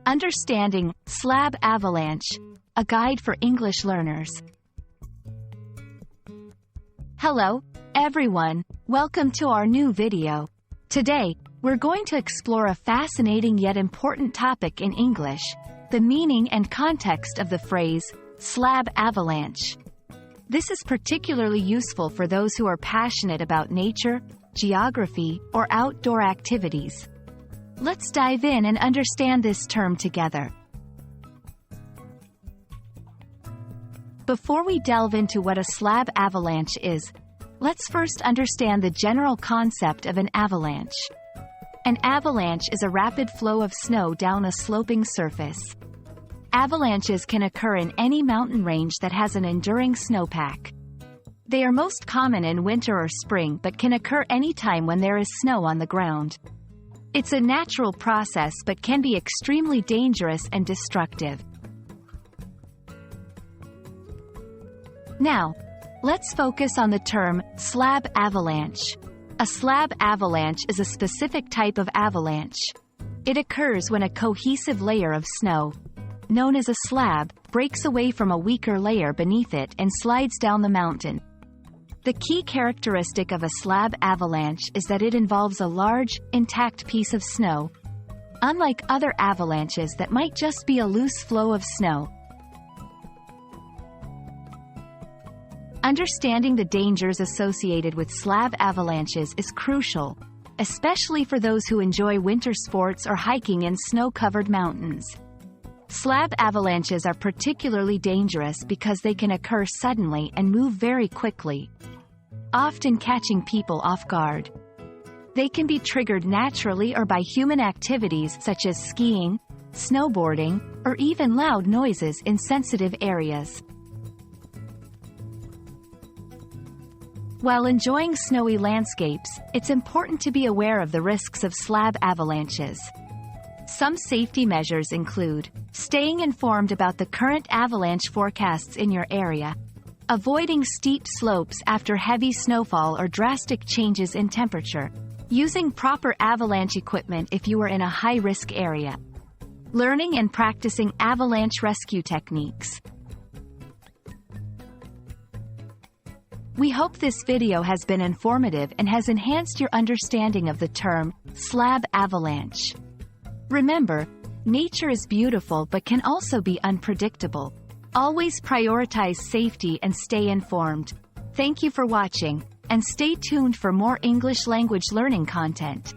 Understanding Slab Avalanche, a guide for English learners. Hello, everyone. Welcome to our new video. Today, we're going to explore a fascinating yet important topic in English, the meaning and context of the phrase, slab avalanche. This is particularly useful for those who are passionate about nature, geography, or outdoor activities. Let's dive in and understand this term together. Before we delve into what a slab avalanche is, let's first understand the general concept of an avalanche. An avalanche is a rapid flow of snow down a sloping surface. Avalanches can occur in any mountain range that has an enduring snowpack. They are most common in winter or spring but can occur anytime when there is snow on the ground. It's a natural process but can be extremely dangerous and destructive. Now, let's focus on the term slab avalanche. A slab avalanche is a specific type of avalanche. It occurs when a cohesive layer of snow, known as a slab, breaks away from a weaker layer beneath it and slides down the mountain. The key characteristic of a slab avalanche is that it involves a large, intact piece of snow, unlike other avalanches that might just be a loose flow of snow. Understanding the dangers associated with slab avalanches is crucial, especially for those who enjoy winter sports or hiking in snow-covered mountains. Slab avalanches are particularly dangerous because they can occur suddenly and move very quickly, often catching people off guard. They can be triggered naturally or by human activities such as skiing, snowboarding, or even loud noises in sensitive areas. While enjoying snowy landscapes, it's important to be aware of the risks of slab avalanches. Some safety measures include staying informed about the current avalanche forecasts in your area, avoiding steep slopes after heavy snowfall or drastic changes in temperature, using proper avalanche equipment if you are in a high-risk area, learning and practicing avalanche rescue techniques. We hope this video has been informative and has enhanced your understanding of the term slab avalanche. Remember, nature is beautiful but can also be unpredictable. Always prioritize safety and stay informed. Thank you for watching, and stay tuned for more English language learning content.